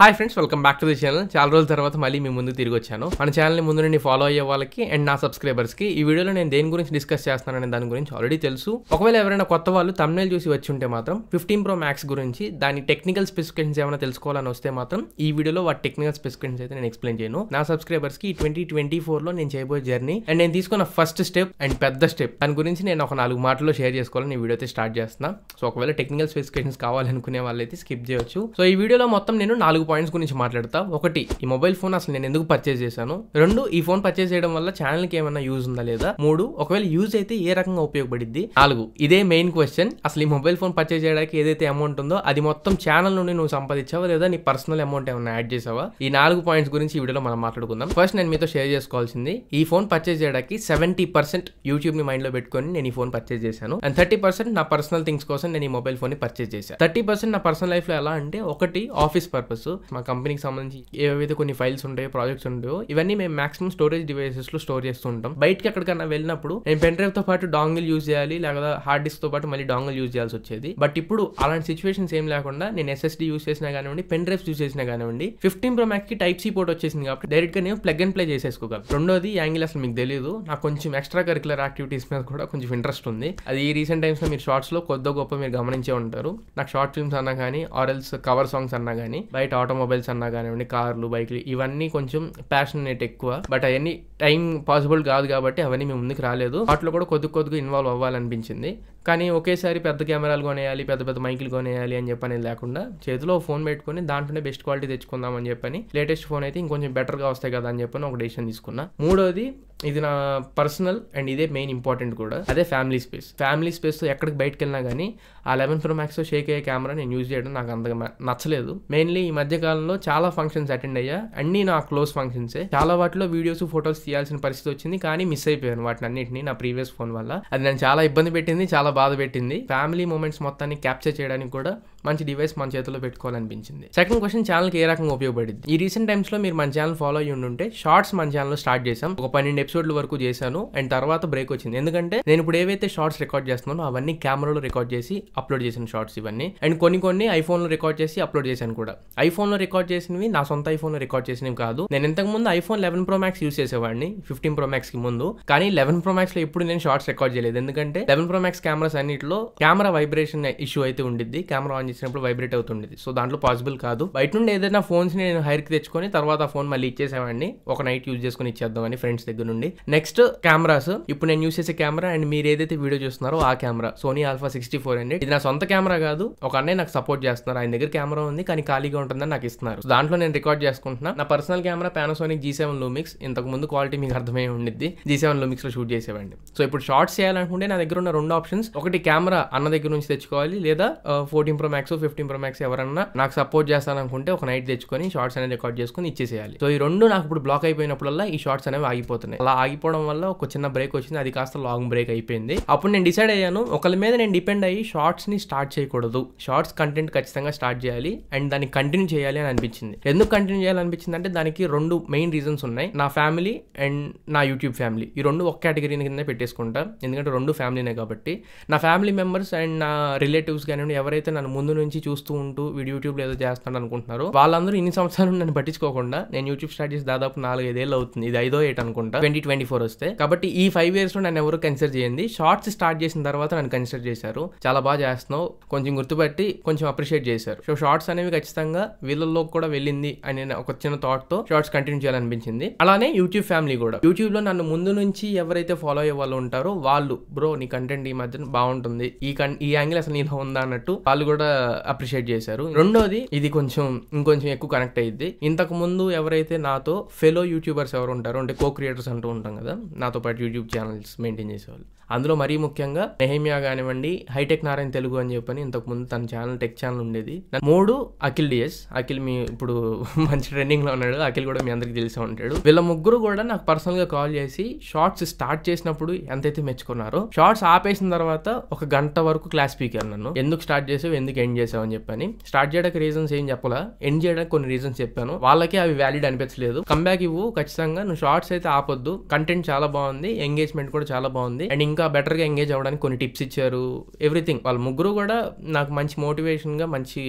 Hi friends, welcome back to the channel. చాలా రోజుల తర్వాత మళ్ళీ మీ ముందు తిరిగి వచ్చాను. మన ఛానల్ని ముందు నుండి ఫాలో అయ్యే వాళ్ళకి అండ్ నా సబ్స్క్రైబర్స్కి ఈ వీడియోలో నేను దేని గురించి డిస్కస్ చేస్తాననే దాని గురించి ఆల్రెడీ తెలుసు. ఒకవేళ ఎవరైనా కొత్త వాళ్ళు thumbnail చూసి వచ్చి ఉంటే మాత్రం 15 Pro Max గురించి దాని టెక్నికల్ స్పెసిఫికేషన్స్ ఏమైనా తెలుసుకోవాలని వస్తే మాత్రం ఈ వీడియోలో వాటి టెక్నికల్ స్పెసిఫికేషన్స్ అయితే నేను ఎక్స్ప్లెయిన్ చేయను. నా సబ్స్క్రైబర్స్కి 2024లో నేను చేయబోయే జర్నీ అండ్ నేను తీసుకున్న ఫస్ట్ స్టెప్ అండ్ పెద్ద స్టెప్ దాని గురించి నేను ఒక 4 మాటల్లో షేర్ చేసుకోవాలని ఈ వీడియో అయితే స్టార్ట్ చేస్తున్నా. సో ఒకవేళ టెక్నికల్ స్పెసిఫికేషన్స్ కావాలనుకునే వాళ్ళైతే స్కిప్ చేయొచ్చు. సో ఈ వీడియోలో మొత్తం నేను 4 పాయింట్స్ గురించి మాట్లాడతా. 1, ఈ మొబైల్ ఫోన్ అసలు నేను ఎందుకు పర్చేస్ చేశాను. 2, ఈ ఫోన్ పర్చేస్ చేయడం వల్ల ఛానల్కి ఏమైనా యూజ్ ఉందా లేదా. 3, ఒకవేళ యూజ్ అయితే ఏ రకంగా ఉపయోగపడిద్ది. 4, ఇదే మెయిన్ క్వశ్చన్, అసలు ఈ మొబైల్ ఫోన్ పర్చేస్ చేయడానికి ఏదైతే అమౌంట్ ఉందో అది మొత్తం ఛానల్ నుండి నువ్వు సంపాదించావా లేదా నీ పర్సనల్ అమౌంట్ ఏమైనా యాడ్ చేసావా. ఈ 4 పాయింట్స్ గురించి ఈ వీడియోలో మనం మాట్లాడుకుందాం. ఫస్ట్ నేను మీతో షేర్ చేసుకోవాల్సింది, ఈ ఫోన్ పర్చేస్ చేయడానికి 70% యూట్యూబ్ ని మైండ్ లో పెట్టుకొని నేను ఈ ఫోన్ పర్చేస్ చేశాను అండ్ 30% నా పర్సనల్ థింగ్స్ కోసం నేను ఈ మొబైల్ ఫోన్ ని పర్చేస్ చేశాను. 30% నా పర్సనల్ లైఫ్ లో ఎలా అంటే, 1 ఆఫీస్ పర్పస్, మా కంపెనీకి సంబంధించి ఏవైతే కొన్ని ఫైల్స్ ఉంటాయో ప్రాజెక్ట్స్ ఉంటాయో ఇవన్నీ మేము మాక్సిమం స్టోరేజ్ డివైసెస్ లో స్టోర్ చేస్తూ ఉంటాం. బయటకి ఎక్కడికన్నా వెళ్ళినప్పుడు నేను పెన్ డ్రైవ్ తో పాటు డాంగిల్ యూజ్ చేయాలి, లేదా హార్డ్ డిస్క్ తో పాటు మళ్ళీ డాంగిల్ యూజ్ చేయాల్సి వచ్చేది. బట్ ఇప్పుడు అలాంటి సిచ్యువేషన్స్ ఏం లేకుండా నేను ఎస్ఎస్డి యూజ్ చేసినా కానివ్వండి, పెన్ డ్రైవ్స్ యూజ్ చేసినా కానివ్వండి, 15 Pro Max కి టైప్ సి పోర్ట్ వచ్చేసింది కాబట్టి డైరెక్ట్ గా నేను ప్లగ్ అండ్ ప్లే చేసేసుకోగలను. రెండోది, ఈ యాంగిల్ అసలు మీకు తెలియదు, నాకు కొంచెం ఎక్స్ట్రా కరికులర్ యాక్టివిటీస్ మీద కూడా కొంచెం ఇంట్రెస్ట్ ఉంది. అది ఈ రీసెంట్ టైమ్స్ లో మీరు షార్ట్స్ లో కొద్ది గొప్ప మీరు గమనించే ఉంటారు. నాకు షార్ట్ ఫిల్మ్స్ అన్నా కానీ, ఆర్ఎల్స్ కవర్ సాంగ్స్ అన్నా కానీ, బయట ఆటోమొబైల్స్ అన్నా కానివ్వండి, కార్లు, బైక్లు, ఇవన్నీ కొంచెం ప్యాషనేట్ ఎక్కువ. బట్ అవన్నీ టైం పాసిబుల్ కాదు కాబట్టి అవన్నీ మేము ముందుకు రాలేదు. వాటిలో కూడా కొద్దిగా ఇన్వాల్వ్ అవ్వాలనిపించింది. కానీ ఒకేసారి పెద్ద కెమెరాలు కొనేయాలి, పెద్ద మైకులు కొనేయాలి అని చెప్పని లేకుండా చేతిలో ఫోన్ పెట్టుకుని దాంట్లోనే బెస్ట్ క్వాలిటీ తెచ్చుకుందాం అని చెప్పని, లేటెస్ట్ ఫోన్ అయితే ఇంకొంచెం బెటర్గా వస్తాయి కదా అని చెప్పని ఒక డెసిషన్ తీసుకున్నా. 3వది, ఇది నా పర్సనల్ అండ్ ఇదే మెయిన్ ఇంపార్టెంట్ కూడా, అదే ఫ్యామిలీ స్పేస్. ఫ్యామిలీ స్పేస్తో ఎక్కడికి బయటకు వెళ్ళినా కానీ ఆ 11 Pro Max షేక్ అయ్యే కెమెరా నేను యూజ్ చేయడం నాకు అంతగా నచ్చలేదు. మెయిన్లీ ఈ మధ్య కాలంలో చాలా ఫంక్షన్స్ అటెండ్ అయ్యా, అన్నీ నా క్లోజ్ ఫంక్షన్సే. చాలా వాటిలో వీడియోస్ ఫొటోస్ తీయాల్సిన పరిస్థితి వచ్చింది, కానీ మిస్ అయిపోయాను వాటిని అన్నింటినీ నా ప్రీవియస్ ఫోన్ వల్ల. అది నేను చాలా ఇబ్బంది పెట్టింది, చాలా బాధ పెట్టింది. ఫ్యామిలీ మూమెంట్స్ మొత్తాన్ని క్యాప్చర్ చేయడానికి కూడా మంచి డివైస్ మన చేతిలో పెట్టుకోవాలనిపించింది. సెకండ్ క్వశ్చన్, ఛానల్కి ఏ రకంగా ఉపయోగపడింది. ఈ రీసెంట్ టైమ్స్ లో మీరు మన ఛానల్ ఫాలో అయ్యి ఉంటే షార్ట్స్ మన ఛానల్లో స్టార్ట్ చేసాం. ఒక 12 ఎపిసోడ్ల వరకు చేశాను అండ్ తర్వాత బ్రేక్ వచ్చింది. ఎందుకంటే నేను ఇప్పుడు ఏవైతే షార్ట్స్ రికార్డ్ చేస్తున్నానో అవన్నీ కెమెరాలో రికార్డ్ చేసి అప్లోడ్ చేసిన షార్ట్స్ ఇవన్నీ. అండ్ కొన్ని ఐఫోన్లో రికార్డ్ చేసి అప్లోడ్ చేశాను కూడా. ఐఫోన్లో రికార్డ్ చేసినవి నా సొంత ఐఫోన్లో రికార్డ్ చేసినవి కాదు. నేను ఇంతకు ముందు ఐఫోన్ 11 Pro Max యూస్ చేసేవాడిని 15 Pro Max కి ముందు. కానీ 11 Pro Max లో ఇప్పుడు నేను షార్ట్స్ రికార్డ్ చేయలేదు. ఎందుకంటే 11 Pro Max కెమెరాస్ అన్నిటిలో కెమెరా వైబ్రేషన్ ఇష్యూ అయితే ఉండిద్ది. కెమెరా ఆన్ చేసినప్పుడు వైబ్రేట్ అవుతుండేది. సో దాంట్లో పాసిబుల్ కాదు. బయట నుండి ఏదైనా ఫోన్స్ నేను హైర్కి తెచ్చుకొని తర్వాత ఆ ఫోన్ మళ్ళీ ఇచ్చేసేవాడిని, ఒక నైట్ యూజ్ చేసుకుని ఇచ్చేద్దామని ఫ్రెండ్స్ దగ్గర నుండి. నెక్స్ట్ కెమెరాస్, ఇప్పుడు నేను యూస్ చేసే కెమెరా అండ్ మీరు ఏదైతే వీడియో చూస్తున్నారో ఆ కెమెరా సోనీ ఆల్ఫా 6400. ఇది నా సొంత కెమెరా కాదు, ఒక అన్నయ్య నాకు సపోర్ట్ చేస్తున్నారు. ఆయన దగ్గర కెమెరా ఉంది కానీ ఖాళీగా ఉంటుందని నాకు ఇస్తున్నారు. దాంట్లో నేను రికార్డ్ చేసుకుంటున్నా. నా personal camera Panasonic G7 Lumix. ఇంతకు ముందు క్వాలిటీ మీకు అర్థమై ఉండిద్ది. G7 Lumix లో షూట్ చేసేవాడిని. సో ఇప్పుడు షార్ట్స్ చేయాలనుకుంటే నా దగ్గర ఉన్న 2 ఆప్షన్స్, ఒకటి కెమెరా అన్న దగ్గర నుంచి తెచ్చుకోవాలి, లేదా 14 Pro Max 15 Pro Max ఎవరన్నా నాకు సపోర్ట్ చేస్తాననుకుంటే ఒక నైట్ తెచ్చుకొని షార్ట్స్ అనేది రికార్డ్ చేసుకుని ఇచ్చేసేయాలి. సో ఈ 2 నాకు ఇప్పుడు బ్లాక్ అయిపోయినప్పుడల్లా ఈ షార్ట్స్ అనేవి ఆగిపోతున్నాయి. అలా ఆగిపోవడం వల్ల ఒక చిన్న బ్రేక్ వచ్చింది, అది కాస్త లాంగ్ బ్రేక్ అయిపోయింది. అప్పుడు నేను డిసైడ్ అయ్యాను, ఒకరి మీద నేను డిపెండ్ అయ్యి షార్ట్స్ ని స్టార్ట్ చేయకూడదు. షార్ట్స్ కంటెంట్ ఖచ్చితంగా స్టార్ట్ చేయాలి అండ్ దాన్ని కంటిన్యూ చేయాలి అని అనిపించింది. ఎందుకు కంటిన్యూ చేయాలనిపించింది అంటే దానికి 2 మెయిన్ రీజన్స్ ఉన్నాయి. నా ఫ్యామిలీ అండ్ నా యూట్యూబ్ ఫ్యామిలీ, ఈ 2 ఒక కేటగిరీ కింద పెట్టేసుకుంటా. ఎందుకంటే 2 ఫ్యామిలీనే కాబట్టి. నా ఫ్యామిలీ మెంబర్స్ అండ్ నా రిలేటివ్స్ కానివ్వండి, ఎవరైతే నన్ను ముందు నుంచి చూస్తూ ఉంటూ వీడు యూట్యూబ్లో ఏదో చేస్తాను అనుకుంటున్నారో వాళ్ళందరూ ఇన్ని సంవత్సరాలు నన్ను పట్టించుకోకుండా, నేను యూట్యూబ్ స్టార్ట్ చేసి దాదాపు 4-5 ఏళ్ళు అవుతుంది, ఇది 5వ ఏట అనుకుంటా 2024 వస్తే. కాబట్టి ఈ 5 years లో నన్ను ఎవరు కన్సిడర్ చేయండి. షార్ట్స్ స్టార్ట్ చేసిన తర్వాత నన్ను కన్సిడర్ చేశారు. చాలా బాగా చేస్తున్నావు, కొంచెం గుర్తుపట్టి కొంచెం అప్రిషియేట్ చేశారు. సో షార్ట్స్ అనేవి ఖచ్చితంగా వీళ్ళలో కూడా వెళ్ళింది అనే ఒక చిన్న థాట్ తో షార్ట్స్ కంటిన్యూ చేయాలనిపించింది. అలానే యూట్యూబ్ ఫ్యామిలీ కూడా, యూట్యూబ్ లో నన్ను ముందు నుంచి ఎవరైతే ఫాలో అయ్యే వాళ్ళు ఉంటారో వాళ్ళు, బ్రో నీ కంటెంట్ ఈ మధ్య బాగుంటుంది, ఈ యాంగిల్ అసలు నీలో ఉందా అన్నట్టు వాళ్ళు కూడా అప్రిషియేట్ చేశారు. రెండోది, ఇది ఇంకొంచెం ఎక్కువ కనెక్ట్ అయ్యింది. ఇంతకు ముందు ఎవరైతే నాతో ఫెలో యూట్యూబర్స్ ఎవరు ఉంటారో, అంటే కో క్రియేటర్స్ అంటూ ఉంటాం కదా, నాతో పాటు యూట్యూబ్ ఛానల్స్ మెయింటైన్ చేసేవాళ్ళు, అందులో మరీ ముఖ్యంగా నెహమియా కానివ్వండి, హైటెక్ నారాయణ తెలుగు అని చెప్పని ఇంతకు ముందు తన ఛానల్ టెక్ ఛానల్ ఉండేది. 3 అఖిల్ డిఎస్. అఖిల్ మీ ఇప్పుడు మంచి ట్రెండింగ్ లో ఉన్నాడు. అఖిల్ కూడా మీ అందరికి తెలిసే ఉంటాడు. వీళ్ళ ముగ్గురు కూడా నాకు పర్సనల్ గా కాల్ చేసి షార్ట్స్ స్టార్ట్ చేసినప్పుడు ఎంతైతే మెచ్చుకున్నారో, షార్ట్స్ ఆపేసిన తర్వాత 1 గంట వరకు క్లాస్ పీకారు నన్ను. ఎందుకు స్టార్ట్ చేసావు, ఎందుకు ఎండ్ చేసావు అని చెప్పని. స్టార్ట్ చేయడానికి రీజన్స్ ఏం చెప్పలా, ఎండ్ చేయడానికి కొన్ని రీజన్స్ చెప్పాను. వాళ్ళకి అవి వ్యాలిడ్ అనిపించలేదు. కంబ్యాక్ ఇవ్వు, ఖచ్చితంగా నువ్వు షార్ట్స్ అయితే ఆపొద్దు, కంటెంట్ చాలా బాగుంది, ఎంగేజ్మెంట్ కూడా చాలా బాగుంది, అండ్ ఇంకా బెటర్గా ఎంగేజ్ అవ్వడానికి కొన్ని టిప్స్ ఇచ్చారు. ఎవ్రీథింగ్ వాళ్ళ ముగ్గురు కూడా నాకు మంచి మోటివేషన్గా మంచి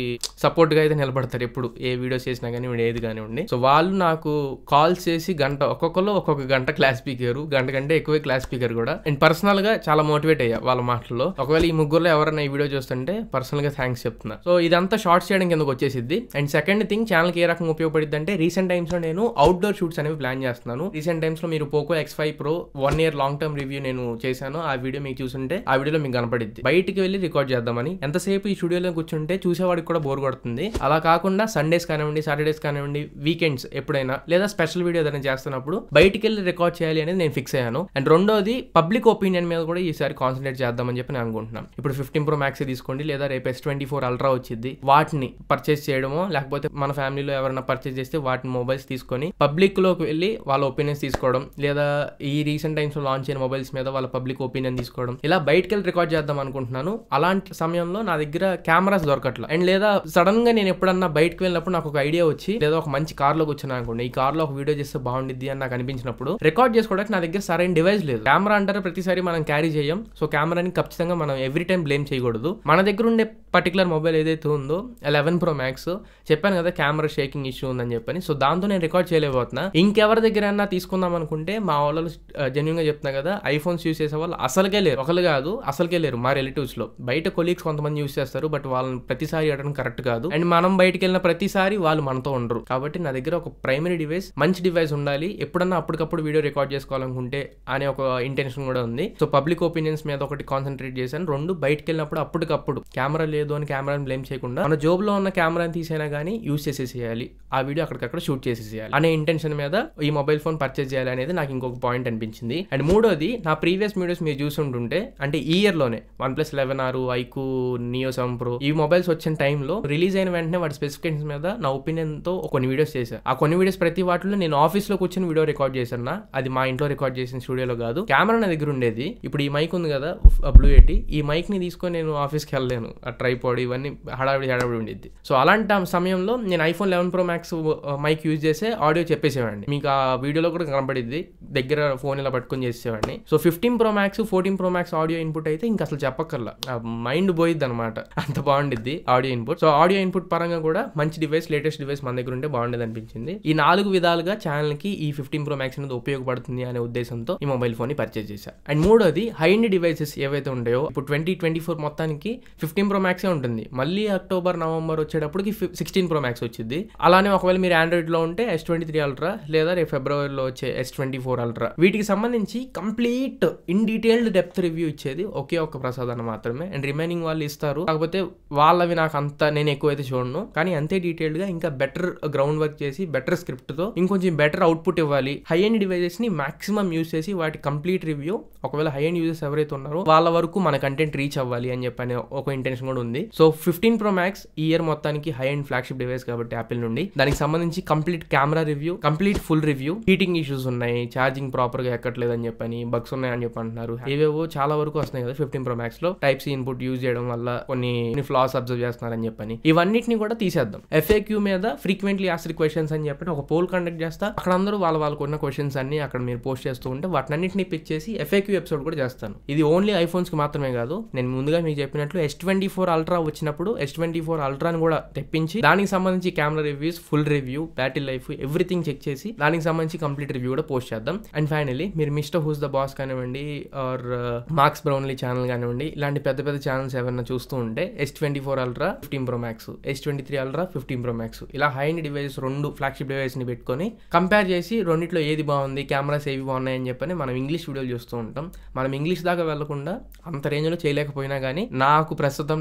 సపోర్ట్గా అయితే నిలబడతారు ఎప్పుడు ఏ వీడియోస్ చేసినా కానీ ఏది కానివ్వండి. సో వాళ్ళు నాకు కాల్స్ చేసి ఒక్కొక్కరు ఒక్కొక్క గంట క్లాస్ స్పీకర్, గంట కంటే ఎక్కువే క్లాస్ స్పీకర్ కూడా. అండ్ పర్సనల్ గా చాలా మోటివేట్ అయ్యా వాళ్ళ మాటల్లో. ఒకవేళ ఈ ముగ్గురులో ఎవరైనా ఈ వీడియో చూస్తుంటే పర్సనల్ గా థ్యాంక్స్ చెప్తున్నా. సో ఇదంతా షార్ట్స్ చేయడం కిందకు వచ్చేసిద్ది. అండ్ సెకండ్ థింగ్, ఛానల్ కి ఏ రకంగా ఉపయోగపడుతుంది అంటే రీసెంట్ టైమ్స్ లో నేను అవుట్డోర్ షూట్స్ అనేవి ప్లాన్ చేస్తున్నాను. రీసెంట్ టైమ్స్ లో మీరు Poco X5 Pro 1 year long term review నేను చేశాను. ఆ వీడియో మీకు చూసుంటే ఆ వీడియోలో మీకు కనపడిద్ది. బయటికి వెళ్ళి రికార్డ్ చేద్దామని. ఎంతసేపు ఈ స్టూడియోలో కూర్చుంటే చూసేవాడికి కూడా బోర్ కొడుతుంది. అలా కాకుండా సండేస్ కానివ్వండి, సాటర్డేస్ కానివ్వండి, వీకెండ్స్ ఎప్పుడైనా లేదా స్పెషల్ వీడియో ఏదైనా చేస్తున్నప్పుడు బయటికి వెళ్ళి రికార్డ్ చేయాలి అనేది నేను ఫిక్స్ అయ్యాను. అండ్ రెండోది, పబ్లిక్ ఒపీనియన్ మీద కూడా ఈసారి కాన్సన్ట్రేట్ చేద్దామని చెప్పి నేను అనుకుంటున్నాను. ఇప్పుడు 15 Pro Max తీసుకోండి, లేదా రేపు S24 Ultra వచ్చింది, వాటిని పర్చేస్ చేయడమో లేకపోతే మన ఫ్యామిలీలో ఎవరైనా పర్చేస్ చేస్తే వాటిని మొబైల్స్ తీసుకొని పబ్లిక్ లోకి వెళ్ళి వాళ్ళ ఒపీనియన్స్ తీసుకోవడం, లేదా ఈ రీసెంట్ టైమ్స్ లో లాంచ్ అయిన మొబైల్స్ మీద వాళ్ళ పబ్లిక్ ఒపీనియన్ తీసుకోవడం, ఇలా బయటకు వెళ్ళి రికార్డ్ చేద్దాం అనుకుంటున్నాను. అలాంటి సమయంలో నా దగ్గర కెమెరాస్ దొరకట్లా. అండ్ లేదా సడన్ గా నేను ఎప్పుడన్నా బయటకు వెళ్ళినప్పుడు నాకు ఒక ఐడియా వచ్చి, లేదా ఒక మంచి కార్ లో కూర్చున్నా అనుకోండి, ఈ కార్ లో ఒక వీడియో చేస్తే బాగుండిద్ది అని నాకు అనిపించినప్పుడు రికార్డ్ చేసుకోవడానికి నా దగ్గర సరైన డివైస్ లేదు. కెమెరా అంటారు ప్రతిసారి మనం క్యారీ చేయం. సో కెమెరాని ఖచ్చితంగా మనం ఎవ్రీ టైం బ్లేమ్ చేయకూడదు. మన దగ్గర ఉండే పర్టికులర్ మొబైల్ ఏదైతే ఉందో 11 Pro Max, చెప్పాను కదా కెమెరా షేకింగ్ ఇష్యూ ఉందని చెప్పని. సో దాంతో నేను రికార్డ్ చేయలేకపోతున్నా. ఇంకెవరి దగ్గర తీసుకుందాం అనుకుంటే మా వాళ్ళు జెన్యూన్ గా చెప్తున్నా కదా, ఐఫోన్స్ యూస్ చేసే వాళ్ళు అసలుకే లేరు. ఒకళ్ళు కాదు, అసలుకే లేరు. మా రిలేటివ్స్ లో బయట కొలీగ్స్ కొంతమంది యూస్ చేస్తారు, బట్ వాళ్ళని ప్రతిసారి అడగడం కరెక్ట్ కాదు. అండ్ మనం బయటకు వెళ్ళిన ప్రతిసారి వాళ్ళు మనతో ఉండరు. కాబట్టి నా దగ్గర ఒక ప్రైమరీ డివైస్, మంచి డివైస్ ఉండాలి. ఎప్పుడన్నా అప్పటికప్పుడు వీడియో రికార్డ్ చేసుకోవాలనుకుంటే అనే ఒక ఇంటెన్షన్ కూడా ఉంది. సో పబ్లిక్ ఒపీనియన్స్ మీద ఒకటి కాన్సన్ట్రేట్ చేశాను. రెండు, బయటకు వెళ్ళినప్పుడు అప్పటికప్పుడు కెమెరా లేదు అని కెమెరాని బ్లేమ్ చేయకుండా మన జోబ్ లో ఉన్న కెమెరాని తీసైనా కానీ యూస్ చేసేసేయాలి, ఆ వీడియో అక్కడికక్కడ షూట్ చేసేసేయాలి అనే ఇంటెన్షన్ మీద ఈ మొబైల్ ఫోన్ పర్చేస్ చేయాలి అనేది నాకు ఇంకొక పాయింట్ అనిపించింది. అండ్ మూడోది, నా ప్రీవియస్ వీడియోస్ మీరు చూసుంటుంటే, అంటే ఈ ఇయర్ లోనే OnePlus 11R, iQOO, Neo 7 Pro ఈ మొబైల్స్ వచ్చిన టైంలో రిలీజ్ అయిన వెంటనే వాటి స్పెసిఫికేషన్స్ మీద నా ఒపీనియన్ తో కొన్ని వీడియోస్ చేశాను. ఆ కొన్ని వీడియోస్ ప్రతి వాటిలో నేను ఆఫీస్ లో కూర్చొని వీడియో రికార్డ్ చేశాను. అది మా ఇంట్లో రికార్డ్ చేసిన స్టూడియోలో కాదు. కెమెరా నా దగ్గర ఉండేది. ఇప్పుడు ఈ మైక్ ఉంది కదా, Blue Yeti, ఈ మైక్ ని తీసుకొని నేను ఆఫీస్కి వెళ్ళలేను. ఆ ట్రైపాడ్ ఇవన్నీ హడావిడి ఉండేది. సో అలాంటి సమయంలో నేను iPhone 11 Pro Max mic use చేసే ఆడియో చెప్పేసేవాడిని. మీకు ఆ వీడియోలో కూడా కనపడిద్ది. దగ్గర ఫోన్ ఇలా పట్టుకొని చేసేవాడిని. So 15 Pro Max 14 Pro Max audio input అయితే ఇంకా అసలు చెప్పక్కర్లా, మైండ్ పోయిద్ది అనమాట. అంత బాగుండిద్ది audio input. So audio input పరంగా కూడా మంచి డివైస్, లేటెస్ట్ డివైస్ మన దగ్గర ఉంటే బాగుండేది అనిపించింది. ఈ 4 విధాలుగా ఛానల్ కి ఈ 15 Pro Max అనేది ఉపయోగపడుతుంది అనే ఉద్దేశంతో ఈ మొబైల్ ఫోన్ ని పర్చేస్ చేశాను. అండ్ మూడోది, హై ఎండ్ డివైసెస్ ఏవైతే ఉంటాయో, ఇప్పుడు 2024 మొత్తానికి 15 Pro Max ఉంటుంది. మళ్ళీ అక్టోబర్, నవంబర్ వచ్చేటప్పటికి 16 Pro Max వచ్చింది. అలానే ఒకవేళ మీరు ఆండ్రాయిడ్ లో ఉంటే S23 Ultra, లేదా రేపు ఫిబ్రవరిలో వచ్చే S24 Ultra, వీటికి సంబంధించి complete in detailed depth review ఇచ్చేది ఒకే ఒక్క ప్రసాద్ అన్న మాత్రమే. అండ్ రిమైనింగ్ వాళ్ళు ఇస్తారు, కాకపోతే వాళ్ళవి నాకు అంత నేను ఎక్కువైతే చూడను. కానీ అంతే డీటెయిల్డ్ గా ఇంకా బెటర్ గ్రౌండ్ వర్క్ చేసి బెటర్ స్క్రిప్ట్ తో ఇంకొంచెం బెటర్ అవుట్పుట్ ఇవ్వాలి. హై ఎండ్ డివైజెస్ ని మాక్సిమం యూజ్ చేసి వాటి కంప్లీట్ రివ్యూ, ఒకవేళ హై ఎండ్ యూజర్స్ ఎవరైతే ఉన్నారో వాళ్ళ వరకు మన కంటెంట్ రీచ్ అవ్వాలి అని చెప్పని ఒక ఇంటెన్షన్ కూడా ఉంది. సో 15 Pro Max ఈ ఇయర్ మొత్తానికి హై ఎండ్ ఫ్లాగ్షిప్ డివైస్ కాబట్టి యాపిల్ నుండి, దానికి సంబంధించి complete camera review, complete full review, heating issues ఉన్నాయి, ఛార్జింగ్ ప్రాపర్ గా ఎక్కట్లేదు అని చెప్పని, బగ్స్ ఉన్నాయని చెప్పి అంటున్నారు. ఏవేవో చాలా వరకు వస్తున్నాయి కదా 15 Pro Max లో. Type-C ఇన్పుట్ యూజ్ చేయడం వల్ల కొన్ని ఫ్లాస్ అబ్జర్వ్ చేస్తున్నారని చెప్పని, ఇవన్నిటిని కూడా తీసేద్దాం. FAQ మీద ఫ్రీక్వెంట్లీ ఆస్క్డ్ క్వశ్చన్స్ అని చెప్పి ఒక పోల్ కండక్ట్ చేస్తా. అక్కడ అందరూ వాళ్ళకు ఉన్న క్వశ్చన్స్ అన్ని అక్కడ మీరు పోస్ట్ చేస్తూ ఉంటే వాటినన్నింటినీ పిక్ చేసి FAQ ఎపిసోడ్ కూడా చేస్తాను. ఇది ఓన్లీ ఐఫోన్స్ కి మాత్రమే కాదు. నేను ముందుగా మీకు చెప్పినట్లు S24 Ultra వచ్చినప్పుడు S24 Ultra ని కూడా తెప్పించి దానికి సంబంధించి camera reviews, full review, battery life, everything check చేసి దానికి సంబంధించి కంప్లీట్ రివ్యూ కూడా పోస్ట్ చేద్దాం. అండ్ ఫైనలీ, మీరు మిస్టర్ హూస్ ద బాస్ కానివ్వండి, ఆర్ మార్క్స్ బ్రౌన్లీ ఛానల్ కానివ్వండి, ఇలాంటి పెద్ద పెద్ద ఛానల్స్ ఎవరైనా చూస్తూ ఉంటే S24 Ultra 15 Pro Max, S23 Ultra 15 Pro Max ఇలా హై ఎండ్ డివైస్, రెండు ఫ్లాగ్షిప్ డివైస్ ని పెట్టుకొని కంపేర్ చేసి రెండిట్లో ఏది బాగుంది, కెమెరాస్ ఏవి బాగున్నాయి అని చెప్పని మనం ఇంగ్లీష్ వీడియోలు చూస్తూ ఉంటాం. మనం ఇంగ్లీష్ దాకా వెళ్లకుండా అంత రేంజ్ లో చేయలేకపోయినా కానీ నాకు ప్రస్తుతం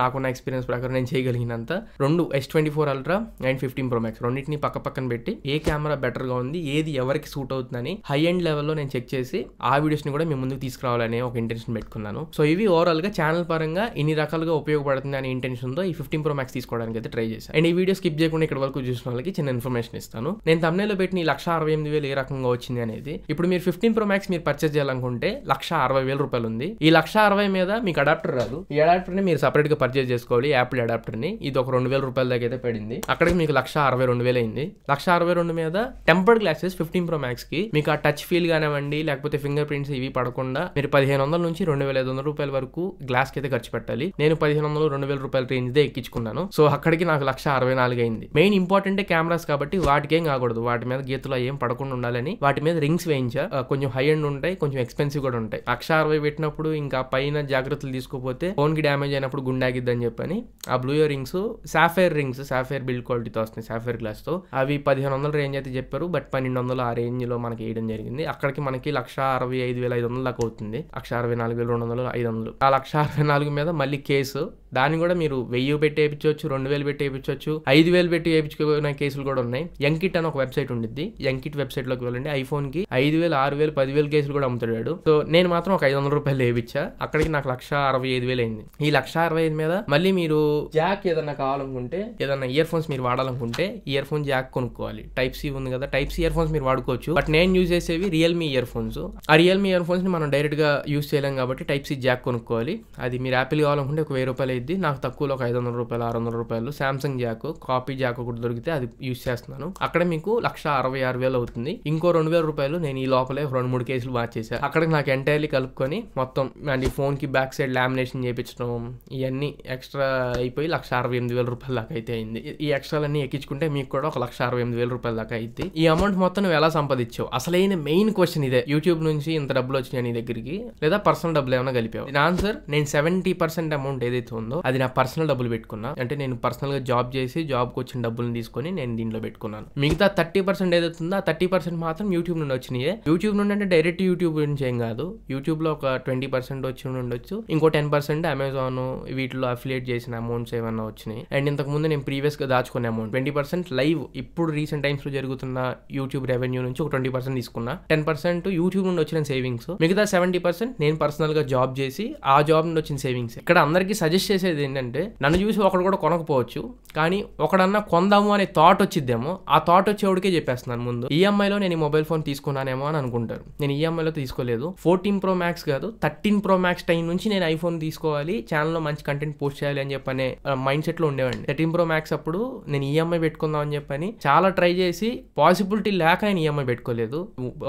నాకున్న ఎక్స్పీరియన్స్ ప్రకారం నేను చేయగలిగినంత రెండు S24 Ultra and 15 Pro Max రెండింటిని పక్కన పెట్టి ఏ కెమెరా బెటర్ గా ఉంది, ఏది ఎవరికి సూట్ అవుతుందని హై ఎండ్ లెవెల్లో నేను చెక్ చేసి ఆ వీడియోస్ ని కూడా మీ ముందుకు తీసుకురావాలనే ఒక ఇంటెన్షన్ పెట్టుకున్నాను. సో ఇవి ఓవరాల్ గా ఛానల్ పరంగా ఇన్ని రకాలుగా ఉపయోగపడుతుంది అనే ఇంటెన్షన్ తో ఈ 15 Pro Max తీసుకోవడానికి అయితే ట్రై చేశాను. అండ్ ఈ వీడియో స్కిప్ చేయకుండా ఇక్కడ వరకు చూసిన వాళ్ళకి చిన్న ఇన్ఫర్మేషన్ ఇస్తాను. నేను thumbnail లో పెట్టిన 1,68,000 ఏ రకంగా వచ్చింది అనేది. ఇప్పుడు మీరు 15 Pro Max మీరు పర్చేస్ చేయాలనుకుంటే 1,60,000 రూపాయలు ఉంది. ఈ 1,60,000 మీద మీకు అడాప్టర్ రాదు. ఈ అడాప్టర్ ని మీరు సపరేట్ గా పర్చేస్ చేసుకోవాలి. యాపిల్ అడాప్టర్ ని, ఇది ఒక 2,000 రూపాయల దాకా అయితే పడింది. అక్కడికి మీకు 1,62,000 అయింది. 1,62,000 మీద టెంపర్డ్ గ్లాసెస్ 15 Pro Max కి మీకు ఆ టచ్ ఫీల్ కానివ్వండి, లేకపోతే ఫింగర్ ప్రింట్స్ ఇవి పడకుండా పడకుండా మీరు 1500 నుంచి 2500 రూపాయల వరకు గ్లాస్ కి అయితే ఖర్చు పెట్టాలి. నేను 1500-2000 రూపాయల రేంజ్ దే ఎక్కించుకున్నాను. సో అక్కడికి నాకు 1,64,000 అయింది. మెయిన్ ఇంపార్టెంట్ కెమెరాస్ కాబట్టి వాటికి ఏం కాకూడదు, వాటి మీద గీతలు ఏం పడకుండా ఉండాలని వాటి మీద రింగ్స్ వేయించా. కొంచెం హై ఎండ్ ఉంటాయి, కొంచెం ఎక్స్పెన్సివ్ కూడా ఉంటాయి. 1,60,000 పెట్టినప్పుడు ఇంకా పైన జాగ్రత్తలు తీసుకోపోతే ఫోన్ కి డ్యామేజ్ అయినప్పుడు గుండాగిద్దని చెప్పని ఆ blue ear rings sapphire build క్వాలిటీతో వస్తున్నాయి, సాఫైర్ గ్లాస్ తో. అవి 1500 రేంజ్ అయితే చెప్పారు, బట్ 1200 ఆ రేంజ్ లో మనకి వేయడం జరిగింది. అక్కడికి మనకి 1,65,500 దాకా అవుతుంది. 1,64,200, 500. ఆ 1,64,000 మీద మళ్ళీ కేసు, దాన్ని కూడా మీరు 1000 పెట్టి వేయించవచ్చు, 2000 పెట్టి వేయించవచ్చు, 5000 పెట్టి వేయించుకునే కేసులు కూడా ఉన్నాయి. యంకిట్ అని ఒక వెబ్సైట్ ఉండిద్ది, యంకిట్ వెబ్సైట్ లోకి వెళ్ళండి. ఐఫోన్ కి 5,000, 6,000, 10,000 కేసులు కూడా అమ్ముతాడు. సో నేను మాత్రం ఒక 500 రూపాయలు వేయించా. అక్కడికి నాకు 1,65,000 అయింది. ఈ 1,65,000 మీద మళ్ళీ మీరు జాక్ ఏదన్నా కావాలనుకుంటే, ఏదన్నా ఇయర్ ఫోన్స్ మీరు వాడాలనుకుంటే ఇయర్ ఫోన్ జాక్ కొనుక్కోవాలి. టైప్ సి ఉంది కదా, టైప్ సి ఇయర్ ఫోన్స్ మీరు వాడుకోవచ్చు. బట్ నేను యూజ్ చేసేవి రియల్మీ ఇయర్ ఫోన్స్. ఆ రియల్మీ ఇయర్ ఫోన్స్ ని మనం డైరెక్ట్ గా యూజ్ చేయలేం కాబట్టి టైప్ సి జాక్ కొనుక్కోవాలి. అది మీరు యాపిల్ కావాలనుకుంటే ఒక 1000 రూపాయలు అయింది. నాకు తక్కువలో ఒక 500 రూపాయలు, 600 రూపాయలు. సామ్సంగ్ జాక్, కాపీ జాక్ ఒకటి దొరికితే అది యూజ్ చేస్తున్నాను. అక్కడ మీకు 1,66,000 అవుతుంది. ఇంకో 2,000 రూపాయలు నేను ఈ లోపలే 2-3 కేసులు మార్చేసాను. అక్కడికి నాకు ఎంటైర్లీ కలుపుకొని మొత్తం అండ్ ఫోన్ కి బ్యాక్ సైడ్ లామినేషన్ చేయించడం ఇవన్నీ ఎక్స్ట్రా అయిపోయి 1,68,000 రూపాయల దాకా అయితే అయింది. ఈ ఎక్స్ట్రాలన్నీ ఎక్కించుకుంటే మీకు కూడా ఒక 1,68,000 రూపాయల దాకా అయింది. ఈ అమౌంట్ మొత్తం నువ్వు ఎలా సంపాదించావు, అసలైన మెయిన్ క్వశ్చన్ ఇదే. యూట్యూబ్ నుంచి ఇంత డబ్బులు వచ్చినాయి నీ దగ్గరికి, లేదా పర్సనల్ డబ్బులు ఏమైనా కలిపావు? దీని ఆన్సర్, నేను 70% అమౌంట్ ఏదైతే ఉందో అది నా పర్సనల్ డబ్బులు పెట్టుకున్నా. అంటే నేను పర్సనల్ గా జాబ్ చేసి జాబ్కి వచ్చిన డబ్బులను తీసుకొని నేను దీంట్లో పెట్టుకున్నాను. మిగతా 30% ఏదైతే ఉందో ఆ 30% మాత్రం యూట్యూబ్ నుండి వచ్చినాయి. యూట్యూబ్ నుండి అంటే డైరెక్ట్ యూట్యూబ్ నుంచి ఏం కాదు. యూట్యూబ్ లో ఒక 20% వచ్చి ఉండొచ్చు, ఇంకో 10% అమెజాన్ వీటిలో అఫిలియేట్ చేసిన అమౌంట్స్ ఏమన్నా వచ్చినాయి. అండ్ ఇంతకు ముందు నేను ప్రీవియస్ గా దాచుకునే అమౌంట్ 20% లైవ్ ఇప్పుడు రీసెంట్ టైమ్స్ లో జరుగుతున్న యూట్యూబ్ రెవెన్యూ నుంచి ఒక 20% తీసుకున్నా. 10% యూట్యూబ్ నుండి వచ్చిన సేవింగ్స్, మిగతా 70% నేను పర్సనల్ గా జాబ్ చేసి ఆ జాబ్ నుండి వచ్చిన సేవింగ్స్. ఇక్కడ అందరికీ సజెస్ట్ చేసేది ఏంటంటే, నన్ను చూసి ఒకడు కూడా కొనకపోవచ్చు, కానీ ఒకడన్నా కొందాము అనే థాట్ వచ్చిద్దేమో. ఆ థాట్ వచ్చేవాడికే చెప్పేస్తున్నాను ముందు. ఈఎంఐలో నేను ఈ మొబైల్ ఫోన్ తీసుకున్నానేమో అని అనుకుంటారు. నేను ఈఎంఐలో తీసుకోలేదు. 14 Pro Max కాదు, 13 Pro Max టైం నుంచి నేను ఐఫోన్ తీసుకోవాలి, ఛానల్లో మంచి కంటెంట్ పోస్ట్ చేయాలి అని చెప్పనే మైండ్ సెట్ లో ఉండేవాడిని. 13 Pro Max అప్పుడు నేను ఈఎంఐ పెట్టుకుందాం అని చెప్పని చాలా ట్రై చేసి పాసిబిలిటీ లేక నేను ఈఎంఐ పెట్టుకోలేదు.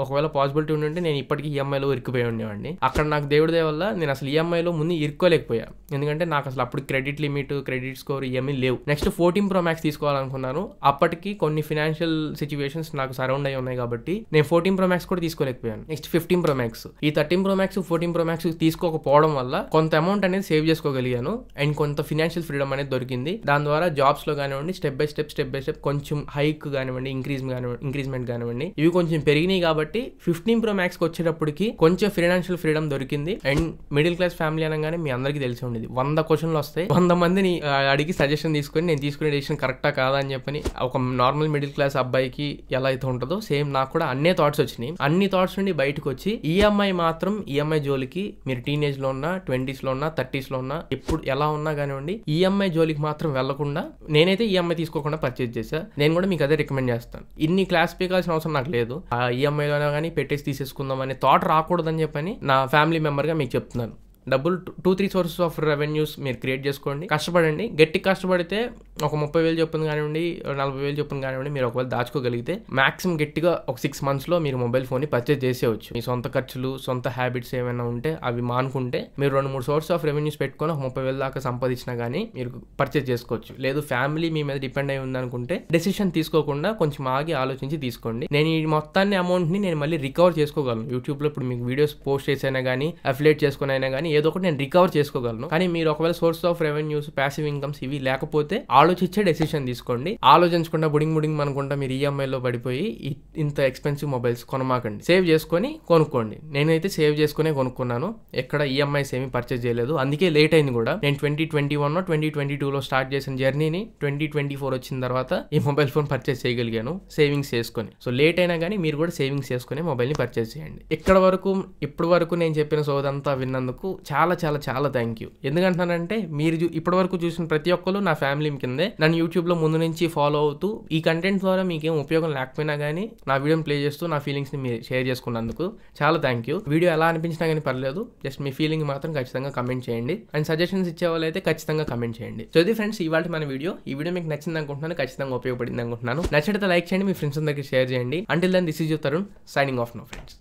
ఒకవేళ పాసిబిలిటీ ఉంటే నేను ఇప్పటికీ ఈఎంఐలో ఇరుక్కుపోయి ఉండేవాడిని. అక్కడ నాకు దేవుడి దయ వల్ల నేను అసలు ఈఎంఐలో ముందు ఇరుక్కోలేకపోయా, ఎందుకంటే నాకు అసలు అప్పుడు క్రెడిట్ లిమిట్, క్రెడిట్ స్కోర్ ఏమీ లేవు. Next 14 Pro Max తీసుకోవాలనుకున్నాను. అప్పటికి కొన్ని ఫినాన్షియల్ సిచ్యువేషన్స్ నాకు సరౌండ్ అయి ఉన్నాయి కాబట్టి నేను 14 Pro Max కూడా తీసుకోలేకపోయాను. Next 15 Pro Max. ఈ 13 Pro Max, 14 Pro Max తీసుకోకపోవడం వల్ల కొంత అమౌంట్ అనేది సేవ్ చేసుకోగలిగాను అండ్ కొంత ఫినాన్షియల్ ఫ్రీడమ్ అనేది దొరికింది. దాని ద్వారా జాబ్స్ లో కానివ్వండి స్టెప్ బై స్టెప్ కొంచెం హైక్ కానివ్వండి, ఇంక్రీజ్మెంట్ కానివ్వండి, ఇవి కొంచెం పెరిగినాయి. కాబట్టి 15 Pro Max కి వచ్చేటప్పటికి కొంచెం ఫినాన్షియల్ ఫ్రీడమ్ దొరికింది. అండ్ మిడిల్ క్లాస్ ఫ్యామిలీ అనగానే మీ అందరికీ తెలిసి ఉండేది 100 క్వశ్చన్లు వస్తాయి. 100 మందిని అడిగి సజెషన్ తీసుకొని నేను తీసుకునే డెసిషన్ కరెక్టా కాదా అని చెప్పని ఒక నార్మల్ మిడిల్ క్లాస్ అబ్బాయికి ఎలా అయితే ఉంటుందో సేమ్ నాకు కూడా అన్నే థాట్స్ వచ్చినాయి. అన్ని థాట్స్ నుండి బయటకు వచ్చి ఈఎంఐ జోలికి మీరు టీనేజ్ లో ఉన్నా, 20s లో ఉన్నా, 30s లో ఉన్నా, ఎప్పుడు ఎలా ఉన్నా కానివ్వండి, ఈఎంఐ జోలికి మాత్రం వెళ్లకుండా నేనైతే ఈఎంఐ తీసుకోకుండా పర్చేజ్ చేశా. నేను కూడా మీకు అదే రికమెండ్ చేస్తాను. ఇన్ని క్లాస్ పీకాల్సిన అవసరం నాకు లేదు. ఆ ఈఎంఐలోనే కానీ పెట్టేసి తీసేసుకుందాం అనే థాట్ రాకూడదని చెప్పని నా ఫ్యామిలీ మెంబర్గా మీకు చెప్తున్నాను. డబ్బులు 2-3 సోర్సెస్ ఆఫ్ రెవెన్యూస్ మీరు క్రియేట్ చేసుకోండి, కష్టపడండి. గట్టి కష్టపడితే ఒక 30,000 చొప్పున కానివ్వండి, 40,000 చొప్పున కానివ్వండి, మీరు ఒకవేళ దాచుకోగలిగితే మాక్సిమం గట్టిగా ఒక 6 months లో మీరు మొబైల్ ఫోన్ ని పర్చేజ్ చేసేవచ్చు. మీ సొంత ఖర్చులు, సొంత హ్యాబిట్స్ ఏమైనా ఉంటే అవి మానుకుంటే మీరు 2-3 సోర్స్ ఆఫ్ రెవెన్యూస్ పెట్టుకొని ఒక 30,000 దాకా సంపాదించినా కానీ మీరు పర్చేజ్ చేసుకోవచ్చు. లేదు ఫ్యామిలీ మీ మీద డిపెండ్ అయి ఉందనుకుంటే డెసిషన్ తీసుకోకుండా కొంచెం ఆగి ఆలోచించి తీసుకోండి. నేను ఈ మొత్తాన్ని అమౌంట్ ని నేను మళ్ళీ రికవర్ చేసుకోగలను. యూట్యూబ్ లో ఇప్పుడు మీకు వీడియోస్ పోస్ట్ చేసైనా కానీ, అఫిలియేట్ చేసుకుని అయినా కానీ ఏదో ఒకటి నేను రికవర్ చేసుకోగలను. కానీ మీరు ఒకవేళ source of revenues, passive incomes ఇవి లేకపోతే ఆలోచించే డెసిషన్ తీసుకోండి. ఆలోచించకుండా బుడింగ్ అనుకుంటా మీరు ఈఎంఐలో పడిపోయి ఇంత ఎక్స్పెన్సివ్ మొబైల్స్ కొనమాకండి. సేవ్ చేసుకొని కొనుక్కోండి. నేనైతే సేవ్ చేసుకునే కొనుక్కున్నాను, ఎక్కడ ఈఎంఐస్ ఏమి పర్చేజ్ చేయలేదు. అందుకే లేట్ అయింది కూడా. నేను 2021 2022లో స్టార్ట్ చేసిన జర్నీని 2024 వచ్చిన తర్వాత ఈ మొబైల్ ఫోన్ పర్చేజ్ చేయగలిగాను సేవింగ్స్ చేసుకొని. సో లేట్ అయినా కానీ మీరు కూడా సేవింగ్స్ చేసుకుని మొబైల్ ని పర్చేజ్ చేయండి. ఇప్పటి వరకు నేను చెప్పిన సోదంతా విన్నందుకు చాలా చాలా చాలా థ్యాంక్ యూ. ఎందుకంటున్నానంటే మీరు ఇప్పటి వరకు చూసిన ప్రతి ఒక్కరు నా ఫ్యామిలీ కిందే. నన్ను యూట్యూబ్ లో ముందు నుంచి ఫాలో అవుతూ ఈ కంటెంట్ ద్వారా మీకేం ఉపయోగం లేకపోయినా కానీ నా వీడియోని ప్లే చేస్తూ నా ఫీలింగ్స్ ని మీరు షేర్ చేసుకున్నందుకు చాలా థ్యాంక్ యూ. వీడియో ఎలా అనిపించినా కానీ పర్లేదు, జస్ట్ మీ ఫీలింగ్ మాత్రం ఖచ్చితంగా కమెంట్ చేయండి. అండ్ సజెషన్స్ ఇచ్చే వాళ్ళు అయితే ఖచ్చితంగా కమెంట్ చేయండి. సో ఇది ఫ్రెండ్స్ ఇవాళ మన వీడియో. ఈ వీడియో మీకు నచ్చింది అనుకుంటున్నాను, ఖచ్చితంగా ఉపయోగపడింది అనుకుంటున్నాను. నచ్చితే లైక్ చేయండి, మీ ఫ్రెండ్స్ అందరికి షేర్ చేయండి. Until then this is your Tarun signing off now friends.